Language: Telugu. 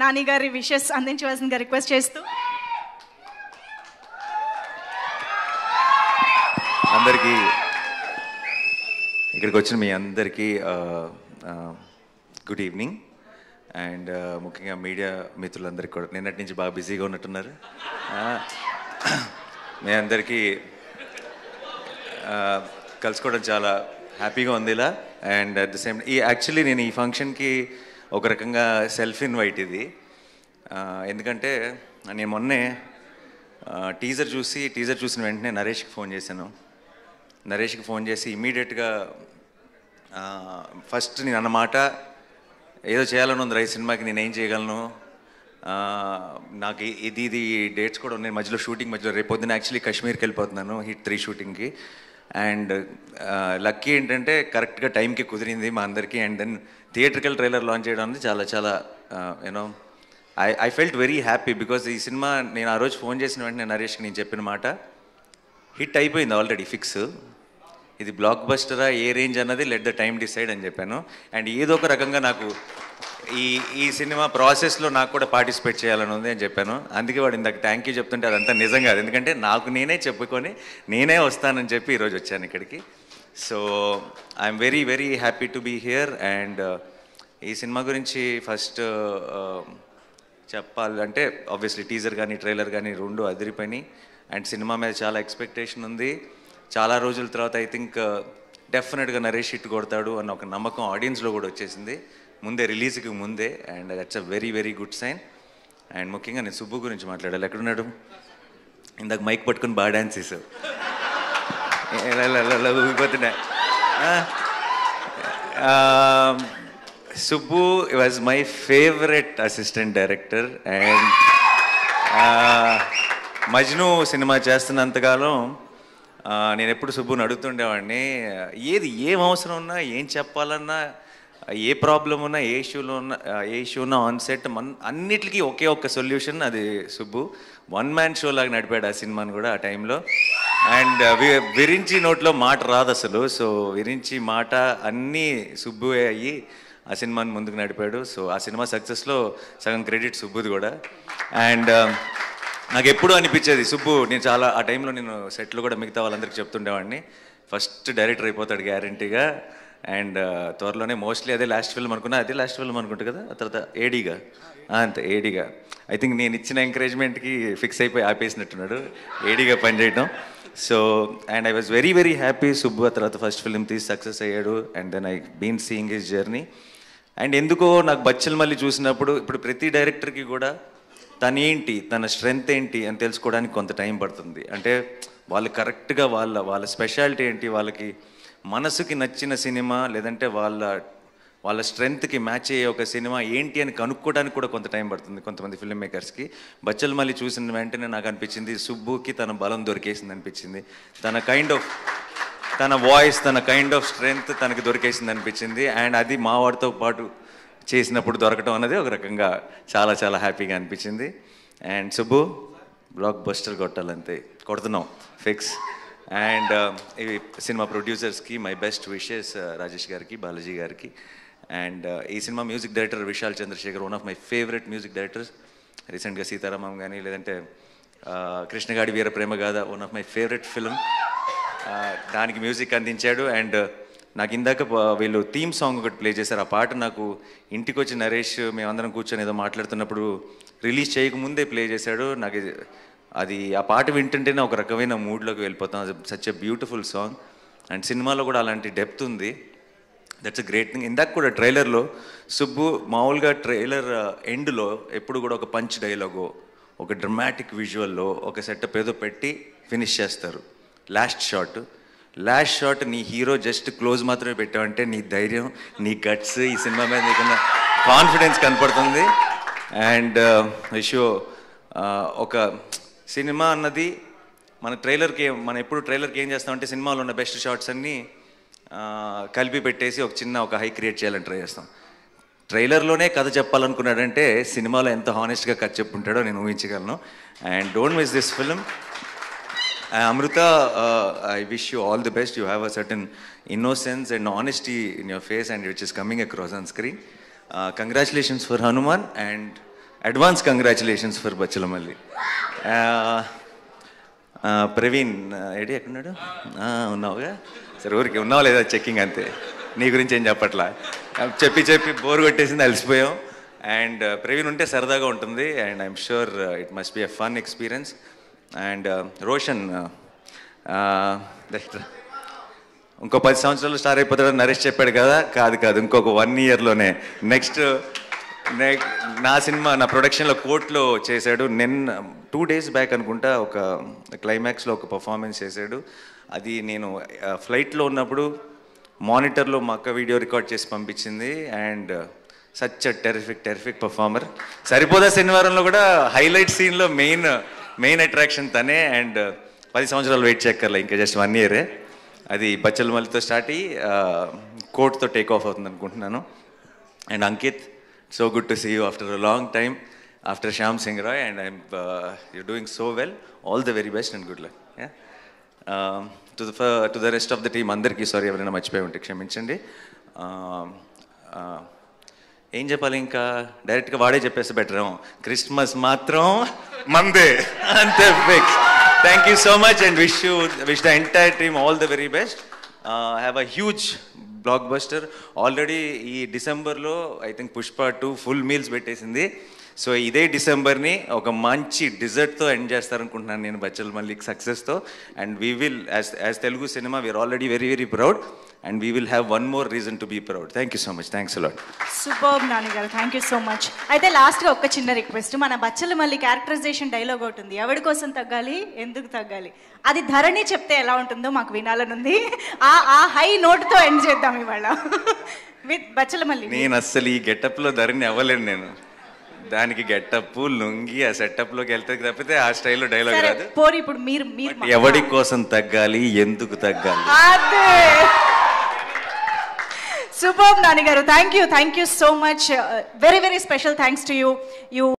నాని గారి విషెస్ అందించవలసిందిగా రిక్వెస్ట్ చేస్తూ అందరికీ ఇక్కడికి వచ్చిన మీ అందరికీ గుడ్ ఈవినింగ్. అండ్ ముఖ్యంగా మీడియా మిత్రులందరికీ కూడా నిన్నటి నుంచి బాగా బిజీగా ఉన్నట్టున్నారు. మీ అందరికీ కలుసుకోవడం చాలా హ్యాపీగా ఉంది ఇలా. And at the same actually నేను ఈ ఫంక్షన్కి ఒక రకంగా సెల్ఫ్ ఇన్వైట్ ఇది. ఎందుకంటే నేను మొన్నే టీజర్ చూసిన వెంటనే నరేష్కి ఫోన్ చేశాను. నరేష్కి ఫోన్ చేసి ఇమ్మీడియట్గా ఫస్ట్ నేను అన్నమాట, ఏదో చేయాలని ఉంది ఈ సినిమాకి, నేనేం చేయగలను, నాకు ఇది డేట్స్ కూడా ఉన్నాయి మధ్యలో, షూటింగ్ మధ్యలో. రేపు పొద్దున్న యాక్చువల్లీ కాశ్మీర్కి వెళ్ళిపోతున్నాను హిట్ 3 షూటింగ్కి. అండ్ లక్కీ ఏంటంటే కరెక్ట్గా టైంకి కుదిరింది మా అందరికీ. And then theatrical trailer launch చేయడం అనేది చాలా చాలా you know I felt very happy. Because ఈ సినిమా నేను ఆ రోజు ఫోన్ చేసిన వెంటనే నరేష్కి నేను చెప్పిన మాట, హిట్ అయిపోయింది ఆల్రెడీ ఫిక్స్, ఇది బ్లాక్ బస్టరా ఏ రేంజ్ అన్నది లెట్ ద టైమ్ డిసైడ్ అని చెప్పాను. అండ్ ఏదో ఒక రకంగా నాకు ఈ సినిమా ప్రాసెస్లో నాకు కూడా పార్టిసిపేట్ చేయాలని ఉంది అని చెప్పాను. అందుకే వాడు ఇందాక థ్యాంక్ యూ చెప్తుంటే అదంతా నిజం కాదు, ఎందుకంటే నాకు నేనే చెప్పుకొని నేనే వస్తానని చెప్పి ఈరోజు వచ్చాను ఇక్కడికి. So I'm very very happy to be here. And ఈ సినిమా గురించి ఫస్ట్ చెప్పాలంటే ఆబ్వియస్లీ టీజర్ కానీ ట్రైలర్ కానీ రెండు అదిరిపోయినాయి. అండ్ సినిమా మీద చాలా ఎక్స్పెక్టేషన్ ఉంది. చాలా రోజుల తర్వాత ఐ థింక్ డెఫినెట్గా నరేష్ హిట్ కొడతాడు అన్న ఒక నమ్మకం ఆడియన్స్లో కూడా వచ్చేసింది ముందే, రిలీజ్కి ముందే. And that's a very very good sign. And ముఖ్యంగా నేను సుబ్బు గురించి మాట్లాడాలి. ఎక్కడున్నాడు? ఇందాక మైక్ పట్టుకుని బాగా డ్యాన్స్ చేసావు, ఊగిపోతున్నా. Subbu was my favourite assistant director. And Majnu సినిమా చేస్తున్నంతకాలం నేను ఎప్పుడు సుబ్బుని అడుగుతుండేవాడిని, ఏం అవసరం ఉన్నా, ఏం చెప్పాలన్నా, ఏ ప్రాబ్లం ఉన్నా, ఏ ఇష్యూ ఉన్నా ఆన్ సెట్ అన్నిటికీ ఒకే ఒక్క సొల్యూషన్, అది సుబ్బు. వన్ మ్యాన్ షో లాగా నడిపాడు ఆ సినిమాని కూడా ఆ టైంలో. అండ్ విరించి నోట్లో మాట రాదు అసలు. సో విరించి మాట అన్నీ సుబ్బువే అయ్యి ఆ సినిమాని ముందుకు నడిపాడు. సో ఆ సినిమా సక్సెస్లో సగం క్రెడిట్ సుబ్బుది కూడా. అండ్ నాకు ఎప్పుడూ అనిపించేది సుబ్బు, నేను చాలా ఆ టైంలో నేను సెట్లో కూడా మిగతా వాళ్ళందరికీ చెప్తుండేవాడిని, ఫస్ట్ డైరెక్టర్ అయిపోతాడు గ్యారంటీగా. అండ్ త్వరలోనే మోస్ట్లీ అదే లాస్ట్ ఫిల్మ్ అనుకున్నా, అదే లాస్ట్ ఫిల్మ్ అనుకుంటా కదా, ఆ తర్వాత ఏడీగా అంతే. ఏడీగా ఐ థింక్ నేను ఇచ్చిన ఎంకరేజ్మెంట్కి ఫిక్స్ అయిపోయి ఆపేసినట్టున్నాడు ఏడీగా పనిచేయడం. So and I was very very happy. Subbu ఆ తర్వాత ఫస్ట్ ఫిల్మ్ తీసి సక్సెస్ అయ్యాడు. And then I been seeing his journey. And ఎందుకో నాకు బచ్చల్ మళ్ళీ చూసినప్పుడు, ఇప్పుడు ప్రతి డైరెక్టర్కి కూడా తనేంటి, తన స్ట్రెంగ్త్ ఏంటి అని తెలుసుకోవడానికి కొంత టైం పడుతుంది. అంటే వాళ్ళు కరెక్ట్గా వాళ్ళ స్పెషాలిటీ ఏంటి, వాళ్ళకి మనసుకి నచ్చిన సినిమా లేదంటే వాళ్ళ స్ట్రెంగ్త్కి మ్యాచ్ అయ్యే ఒక సినిమా ఏంటి అని కనుక్కోవడానికి కూడా కొంత టైం పడుతుంది కొంతమంది ఫిల్మ్ మేకర్స్కి. బచ్చల్ మళ్ళీ చూసిన వెంటనే నాకు అనిపించింది సుబ్బుకి తన బలం దొరికేసింది అనిపించింది. తన వాయిస్, తన కైండ్ ఆఫ్ స్ట్రెంగ్త్ తనకి దొరికేసింది అనిపించింది. అండ్ అది మా వాడితో పాటు చేసినప్పుడు దొరకటం అనేది ఒక రకంగా చాలా చాలా హ్యాపీగా అనిపించింది. అండ్ సుబ్బు బ్లాక్ బస్టర్ కొట్టాలంతే, కొడుతున్నాం ఫిక్స్. అండ్ ఈ సినిమా ప్రొడ్యూసర్స్కి మై బెస్ట్ విషెస్, రాజేష్ గారికి, బాలాజీ గారికి. అండ్ ఈ సినిమా music director Vishal Chandrashekhar, one of my favourite music directors. రీసెంట్గా సీతారామం కానీ లేదంటే Krishnagaadi Veera Prema Gaadha, one of my favourite film, దానికి మ్యూజిక్ అందించాడు. అండ్ నాకు ఇందాక వీళ్ళు థీమ్ సాంగ్ ఒకటి ప్లే చేశారు. ఆ పాట నాకు ఇంటికి వచ్చి నరేష్ మేమందరం కూర్చొని ఏదో మాట్లాడుతున్నప్పుడు రిలీజ్ చేయకముందే ప్లే చేశాడు. నాకు అది ఆ పాట వింటుంటేనే ఒక రకమైన మూడ్లోకి వెళ్ళిపోతాం. Such a beautiful song. And సినిమాలో కూడా అలాంటి డెప్త్ ఉంది. That's a great thing. ఇందాక కూడా ట్రైలర్లో సుబ్బు మామూలుగా ట్రైలర్ ఎండ్లో ఎప్పుడు కూడా ఒక పంచ్ డైలాగో, ఒక డ్రమాటిక్ విజువల్లో ఒక సెటప్ ఏదో పెట్టి ఫినిష్ చేస్తారు. లాస్ట్ షాట్ నీ హీరో జస్ట్ క్లోజ్ మాత్రమే పెట్టావంటే నీ ధైర్యం, నీ గట్స్, ఈ సినిమా మీద నీకున్న కాన్ఫిడెన్స్ కనపడుతుంది. అండ్ విషో ఒక సినిమా అన్నది మనం ఎప్పుడు ట్రైలర్కి ఏం చేస్తామంటే సినిమాలో ఉన్న బెస్ట్ షాట్స్ అన్నీ కలిపి పెట్టేసి ఒక హై క్రియేట్ చేయాలని ట్రై చేస్తాం. ట్రైలర్లోనే కథ చెప్పాలనుకున్నాడంటే సినిమాలో ఎంత హానెస్ట్గా కథ చెప్పుంటాడో నేను ఊహించగలను. And don't miss this film. Amruta, I wish you all the best. You have a certain innocence and honesty in your face, and which is coming across on screen. Congratulations for Hanuman, and advance congratulations for Bachhala Malli. Praveen AD ఎక్కడున్నాడు? ఉన్నావుగా? సరే ఊరికి ఉన్నావా లేదా చెక్కింగ్, అంతే. నీ గురించి ఏం చెప్పట్లా, చెప్పి బోర్ కొట్టేసింది, అలసిపోయాం. అండ్ ప్రవీణ్ ఉంటే సరదాగా ఉంటుంది. And I'm sure it must be a fun experience. And Roshan ఇంకో 10 సంవత్సరాలు స్టార్ అయిపోతాడని నరేష్ చెప్పాడు కదా. కాదు, ఇంకొక 1 yearలోనే నెక్స్ట్ నా సినిమా నా ప్రొడక్షన్లో కోర్టులో చేశాడు. 2 days బ్యాక్ అనుకుంటా ఒక క్లైమాక్స్లో ఒక పర్ఫార్మెన్స్ చేశాడు. అది నేను ఫ్లైట్లో ఉన్నప్పుడు మానిటర్లో మా అక్క వీడియో రికార్డ్ చేసి పంపించింది. And such a terrific performer. సరిపోదా శనివారంలో కూడా హైలైట్ సీన్లో మెయిన్ అట్రాక్షన్ తనే. అండ్ 10 సంవత్సరాలు వెయిట్ చేయక్కర్లే, ఇంకా జస్ట్ 1 year. అది బచ్చలమల్లితో స్టార్ట్ అయ్యి కోర్టుతో టేక్ ఆఫ్ అవుతుంది అనుకుంటున్నాను. And Ankit, so good to see you after a long time, after Shyam Singh Roy, and you're doing so well. All the very best and good luck. Yeah. To the rest of the team, andarki sorry ఎవరైనా మర్చిపోయి ఉంటే క్షమించండి. ఏం చెప్పాలి, ఇంకా డైరెక్ట్గా వాడే చెప్పేస్తే బెటర్ ఏమో. క్రిస్మస్ మాత్రం మందే, అంతే fix. Thank you so much and wish the entire team all the very best. Have a huge blockbuster. Already ఈ డిసెంబర్లో I think Pushpa 2 full meals పెట్టేసింది. సో ఇదే డిసెంబర్ని ఒక మంచి డిజర్ట్తో ఎండ్ చేస్తారనుకుంటున్నాను నేను బచ్చలమల్లికి సక్సెస్తో. And we will as Telugu cinema we are already very very proud and we will have one more reason to be proud. Thank you so much. Thanks a lot. Superb Nani గారు, థ్యాంక్ యూ సో మచ్. అయితే లాస్ట్గా ఒక చిన్న రిక్వెస్ట్, మన బచ్చలమల్లి క్యారెక్టరైజేషన్ డైలాగ్ ఒకటి ఉంది, ఎవరి కోసం తగ్గాలి ఎందుకు తగ్గాలి, అది ధరణి చెప్తే ఎలా ఉంటుందో మాకు వినాలనుంది. ఆ హై నోట్తో ఎండ్ చేద్దాం ఇవాళ విత్ బచ్చలమల్లి. నేను అస్సలు ఈ గెటప్లో ధరణి అవ్వలేను. నేను దానికి గెటప్ లుంగి ఆ సెటప్లోకి వెళ్తే తప్పితే ఆ స్టైల్లో డైలాగ్ రాదు. పోరు ఇప్పుడు మీరు ఎవరి కోసం తగ్గాలి ఎందుకు తగ్గాలి. Superb Nani garu, thank you so much. Very very special thanks to you.